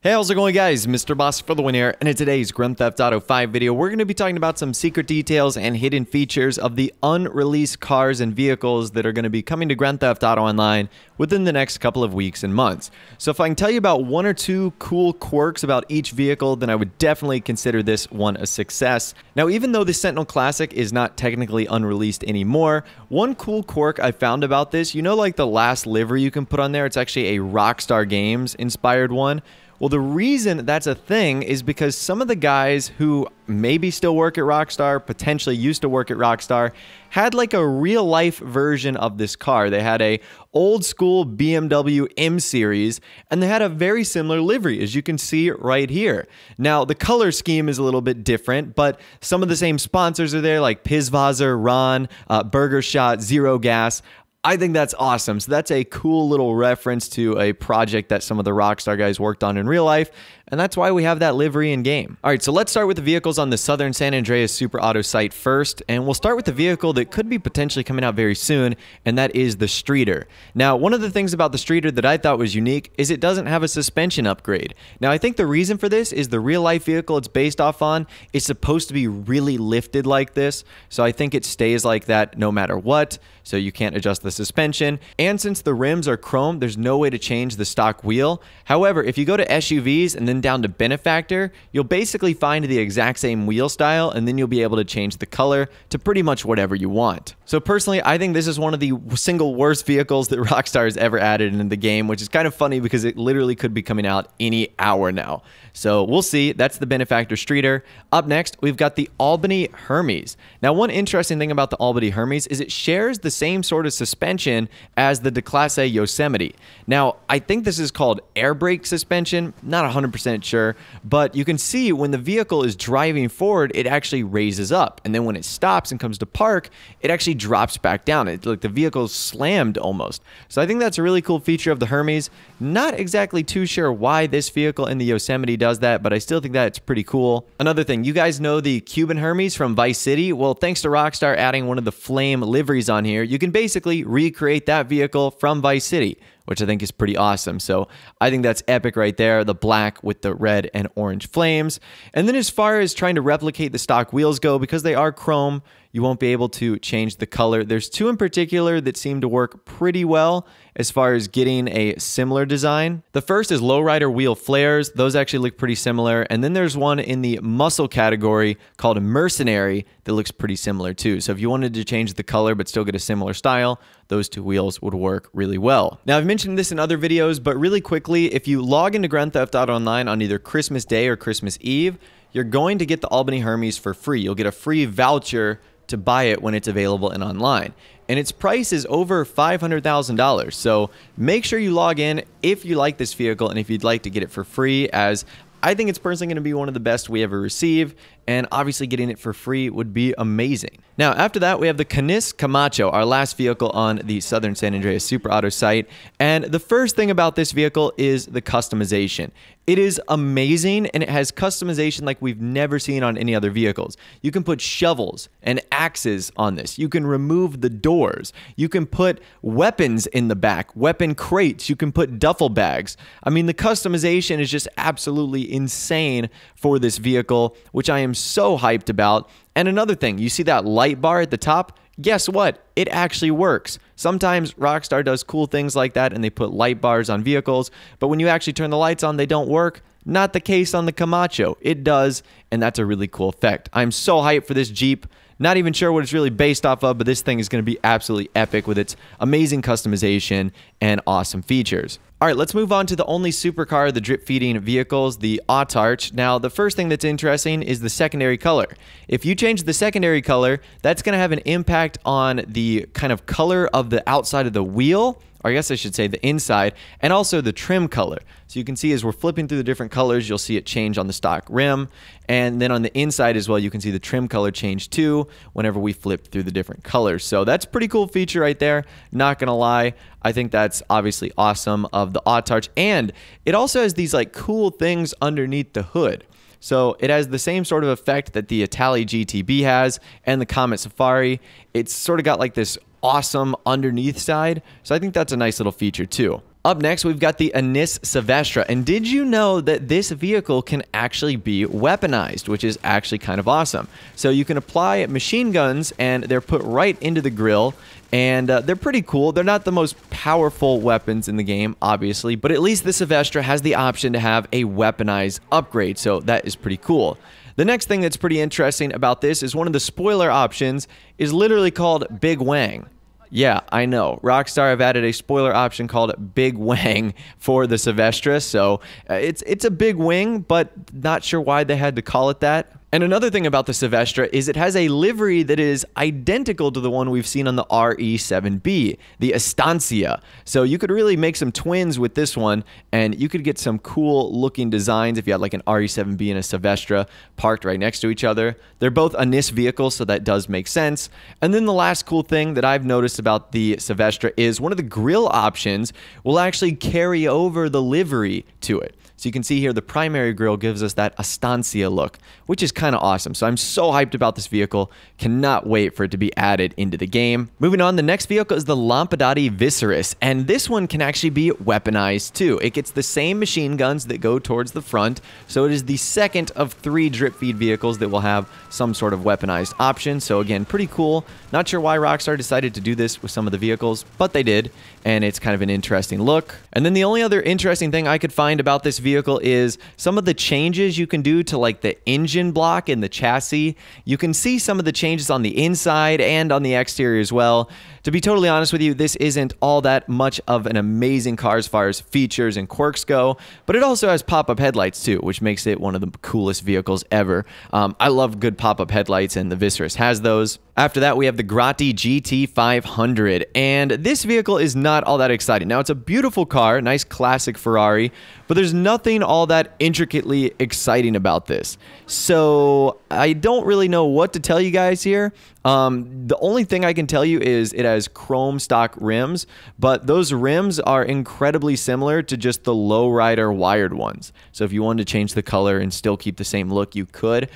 Hey, how's it going, guys? Mr. Boss for the win here, and in today's Grand Theft Auto 5 video, we're going to be talking about some secret details and hidden features of the unreleased cars and vehicles that are going to be coming to Grand Theft Auto Online within the next couple of weeks and months. So if I can tell you about one or two cool quirks about each vehicle, then I would definitely consider this one a success. Now, even though the Sentinel Classic is not technically unreleased anymore, one cool quirk I found about this, you know, like the last livery you can put on there, it's actually a Rockstar Games inspired one. Well, the reason that's a thing is because some of the guys who maybe still work at Rockstar, potentially used to work at Rockstar, had like a real-life version of this car. They had a old-school BMW M Series, and they had a very similar livery, as you can see right here. Now, the color scheme is a little bit different, but some of the same sponsors are there, like Pizvazzer, Ron, Burger Shot, Zero Gas. I think that's awesome. So that's a cool little reference to a project that some of the Rockstar guys worked on in real life, and that's why we have that livery in game. All right, so let's start with the vehicles on the Southern San Andreas Super Auto site first, and we'll start with the vehicle that could be potentially coming out very soon, and that is the Streiter. Now, one of the things about the Streiter that I thought was unique is it doesn't have a suspension upgrade. Now, I think the reason for this is the real-life vehicle it's based off on is supposed to be really lifted like this, so I think it stays like that no matter what, so you can't adjust the suspension. And since the rims are chrome, there's no way to change the stock wheel. However, if you go to SUVs and then down to Benefactor, you'll basically find the exact same wheel style, and then you'll be able to change the color to pretty much whatever you want. So personally, I think this is one of the single worst vehicles that Rockstar has ever added into the game, which is kind of funny because it literally could be coming out any hour now. So we'll see. That's the Benefactor Streiter. Up next, we've got the Albany Hermes. Now, one interesting thing about the Albany Hermes is it shares the same sort of suspension as the Declasse Yosemite. Now, I think this is called air brake suspension. Not 100% sure, but you can see when the vehicle is driving forward, it actually raises up. And then when it stops and comes to park, it actually drops back down. It's like the vehicle's slammed almost. So I think that's a really cool feature of the Hermes. Not exactly too sure why this vehicle in the Yosemite does that, but I still think that's pretty cool. Another thing, you guys know the Cuban Hermes from Vice City? Well, thanks to Rockstar adding one of the flame liveries on here, you can basically recreate that vehicle from Vice City, which I think is pretty awesome. So I think that's epic right there, the black with the red and orange flames. And then as far as trying to replicate the stock wheels go, because they are chrome, you won't be able to change the color. There's two in particular that seem to work pretty well as far as getting a similar design. The first is lowrider wheel flares. Those actually look pretty similar. And then there's one in the muscle category called Mercenary that looks pretty similar too. So if you wanted to change the color but still get a similar style, those two wheels would work really well. Now, I've mentioned this in other videos, but really quickly, if you log into Grand Theft Auto Online on either Christmas Day or Christmas Eve, you're going to get the Albany Hermes for free. You'll get a free voucher to buy it when it's available in online. And its price is over $500,000. So make sure you log in if you like this vehicle and if you'd like to get it for free, as I think it's personally going to be one of the best we ever receive, and obviously getting it for free would be amazing. Now, after that, we have the Canis Kamacho, our last vehicle on the Southern San Andreas Super Auto site. And the first thing about this vehicle is the customization. It is amazing, and it has customization like we've never seen on any other vehicles. You can put shovels and axes on this. You can remove the doors. You can put weapons in the back, weapon crates. You can put duffel bags. I mean, the customization is just absolutely insane for this vehicle, which I am so hyped about. And another thing, you see that light bar at the top? Guess what? It actually works. Sometimes Rockstar does cool things like that and they put light bars on vehicles, but when you actually turn the lights on, they don't work. Not the case on the Camacho. It does, and that's a really cool effect. I'm so hyped for this Jeep. Not even sure what it's really based off of, but this thing is going to be absolutely epic with its amazing customization and awesome features. All right, let's move on to the only supercar of the drip-feeding vehicles, the Autarch. Now, the first thing that's interesting is the secondary color. If you change the secondary color, that's going to have an impact on the kind of color of the outside of the wheel, or I guess I should say the inside, and also the trim color. So you can see as we're flipping through the different colors, you'll see it change on the stock rim. And then on the inside as well, you can see the trim color change too whenever we flip through the different colors. So that's a pretty cool feature right there. Not going to lie. I think that's obviously awesome of the Autarch. And it also has these like cool things underneath the hood. So it has the same sort of effect that the Autarch GTB has and the Comet Safari. It's sort of got like this awesome underneath side. So I think that's a nice little feature too. Up next, we've got the Canis Savestra, and did you know that this vehicle can actually be weaponized, which is actually kind of awesome. So you can apply machine guns, and they're put right into the grill, and they're pretty cool. They're not the most powerful weapons in the game, obviously, but at least the Savestra has the option to have a weaponized upgrade, so that is pretty cool. The next thing that's pretty interesting about this is one of the spoiler options is literally called Big Wang. Yeah, I know. Rockstar have added a spoiler option called Big Wang for the Savestra, so it's a big wing, but not sure why they had to call it that. And another thing about the Savestra is it has a livery that is identical to the one we've seen on the RE7B, the Estancia. So you could really make some twins with this one, and you could get some cool looking designs if you had like an RE7B and a Savestra parked right next to each other. They're both Canis vehicles, so that does make sense. And then the last cool thing that I've noticed about the Savestra is one of the grille options will actually carry over the livery to it. So you can see here the primary grille gives us that Estancia look, which is kind of awesome. So I'm so hyped about this vehicle. Cannot wait for it to be added into the game. Moving on, the next vehicle is the Lampadati Viseris, and this one can actually be weaponized too. It gets the same machine guns that go towards the front, so it is the second of 3 drip feed vehicles that will have some sort of weaponized option. So again, pretty cool. Not sure why Rockstar decided to do this with some of the vehicles, but they did, and it's kind of an interesting look. And then the only other interesting thing I could find about this vehicle is some of the changes you can do to like the engine block and the chassis. You can see some of the changes on the inside and on the exterior as well. To be totally honest with you, this isn't all that much of an amazing car as far as features and quirks go, but it also has pop-up headlights too, which makes it one of the coolest vehicles ever. I love good pop-up headlights, and the Viseris has those. After that, we have the Grotti GT500, and this vehicle is not all that exciting. Now, it's a beautiful car, nice classic Ferrari, but there's nothing all that intricately exciting about this. So I don't really know what to tell you guys here. The only thing I can tell you is it has chrome stock rims, but those rims are incredibly similar to just the lowrider wired ones. So if you wanted to change the color and still keep the same look, you could.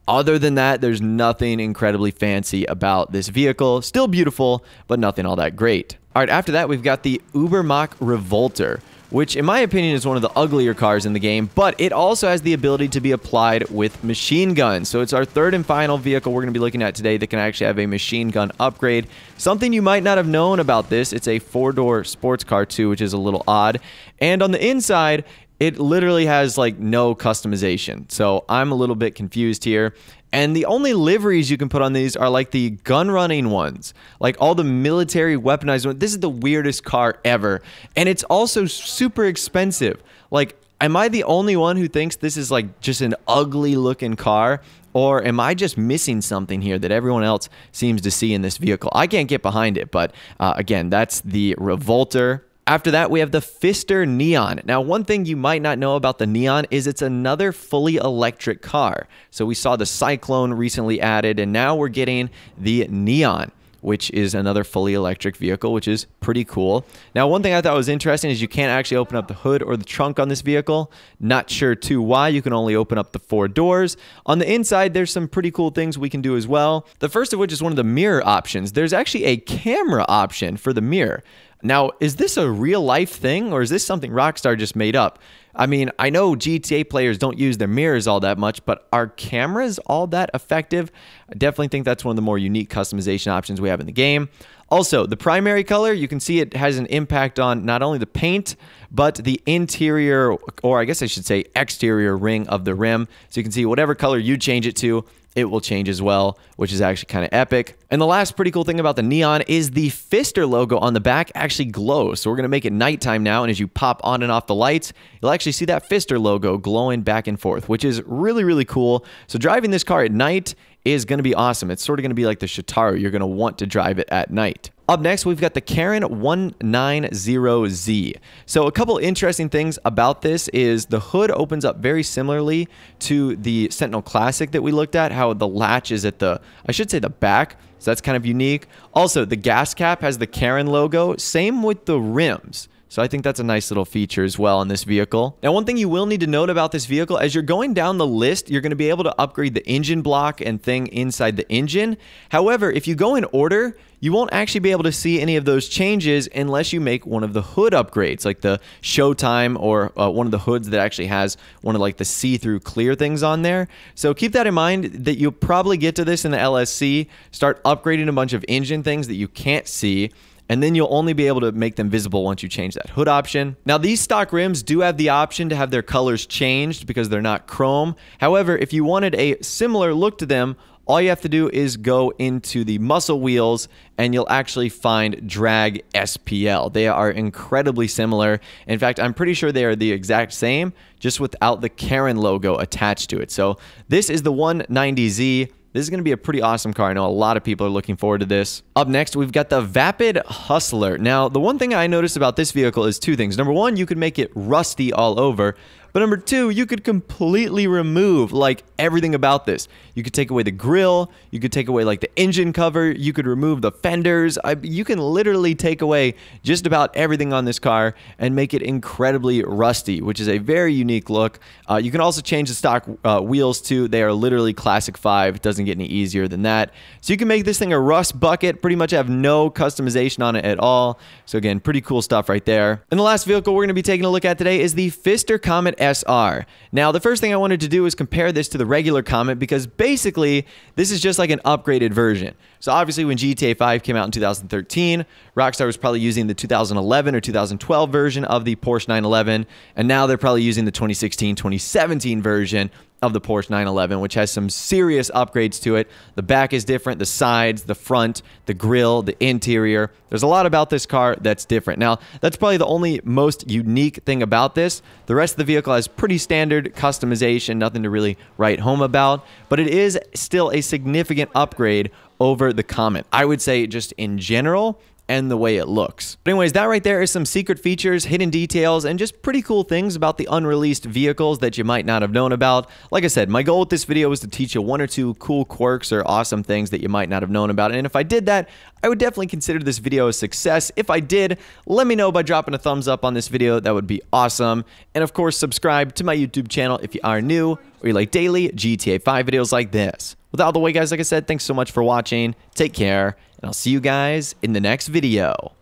Other than that, there's nothing incredibly fancy about this vehicle. Still beautiful, but nothing all that great. All right, after that, we've got the Ubermacht Revolter, which in my opinion is one of the uglier cars in the game, but it also has the ability to be applied with machine guns. So it's our third and final vehicle we're going to be looking at today that can actually have a machine gun upgrade. Something you might not have known about this, it's a 4-door sports car too, which is a little odd. And on the inside, it literally has like no customization. So I'm a little bit confused here. And the only liveries you can put on these are like the gun running ones, like all the military weaponized ones. This is the weirdest car ever. And it's also super expensive. Like, am I the only one who thinks this is like just an ugly looking car? Or am I just missing something here that everyone else seems to see in this vehicle? I can't get behind it, but again, that's the Revolter. After that, we have the Pfister Neon. Now, one thing you might not know about the Neon is it's another fully electric car. So we saw the Cyclone recently added, and now we're getting the Neon, which is another fully electric vehicle, which is pretty cool. Now, one thing I thought was interesting is you can't actually open up the hood or the trunk on this vehicle. Not sure too why. You can only open up the 4 doors. On the inside, there's some pretty cool things we can do as well. The first of which is one of the mirror options. There's actually a camera option for the mirror. Now, is this a real-life thing, or is this something Rockstar just made up? I mean, I know GTA players don't use their mirrors all that much, but are cameras all that effective? I definitely think that's one of the more unique customization options we have in the game. Also, the primary color, you can see it has an impact on not only the paint, but the interior, or I guess I should say exterior ring of the rim. So you can see whatever color you change it to, it will change as well, which is actually kind of epic. And the last pretty cool thing about the Neon is the Pfister logo on the back actually glows. So we're going to make it nighttime now, and as you pop on and off the lights, you'll actually see that Pfister logo glowing back and forth, which is really, really cool. So driving this car at night is going to be awesome. It's sort of going to be like the Shitaru. You're going to want to drive it at night. Up next, we've got the Karin 190Z. So a couple interesting things about this is the hood opens up very similarly to the Sentinel Classic that we looked at, how the latch is at the, I should say the back, so that's kind of unique. Also, the gas cap has the Karin logo, same with the rims. So I think that's a nice little feature as well in this vehicle. Now, one thing you will need to note about this vehicle, as you're going down the list, you're going to be able to upgrade the engine block and thing inside the engine. However, if you go in order, you won't actually be able to see any of those changes unless you make one of the hood upgrades, like the Showtime or one of the hoods that actually has one of like the see-through clear things on there. So keep that in mind that you'll probably get to this in the LSC, start upgrading a bunch of engine things that you can't see, and then you'll only be able to make them visible once you change that hood option. Now, these stock rims do have the option to have their colors changed because they're not chrome. However, if you wanted a similar look to them, all you have to do is go into the muscle wheels and you'll actually find Drag SPL. They are incredibly similar. In fact, I'm pretty sure they are the exact same, just without the Karin logo attached to it. So this is the 190Z. This is going to be a pretty awesome car. I know a lot of people are looking forward to this. Up next, we've got the Vapid Hustler. Now, the one thing I noticed about this vehicle is two things. Number one, you could make it rusty all over. But number two, you could completely remove like everything about this. You could take away the grille, you could take away like the engine cover, you could remove the fenders. You can literally take away just about everything on this car and make it incredibly rusty, which is a very unique look. You can also change the stock wheels too. They are literally Classic 5. It doesn't get any easier than that. So you can make this thing a rust bucket, pretty much have no customization on it at all. So again, pretty cool stuff right there. And the last vehicle we're going to be taking a look at today is the Pfister Comet SR. Now, the first thing I wanted to do is compare this to the regular Comet because basically this is just like an upgraded version. So obviously when GTA 5 came out in 2013, Rockstar was probably using the 2011 or 2012 version of the Porsche 911, and now they're probably using the 2016, 2017 version of the Porsche 911, which has some serious upgrades to it. The back is different, the sides, the front, the grille, the interior. There's a lot about this car that's different. Now, that's probably the only most unique thing about this. The rest of the vehicle has pretty standard customization, nothing to really write home about, but it is still a significant upgrade over the Comet. I would say just in general, and the way it looks. But anyways, that right there is some secret features, hidden details, and just pretty cool things about the unreleased vehicles that you might not have known about. Like I said, my goal with this video was to teach you one or two cool quirks or awesome things that you might not have known about. And if I did that, I would definitely consider this video a success. If I did, let me know by dropping a thumbs up on this video. That would be awesome. And of course, subscribe to my YouTube channel if you are new or you like daily GTA 5 videos like this. With all the way, guys, like I said, thanks so much for watching. Take care, and I'll see you guys in the next video.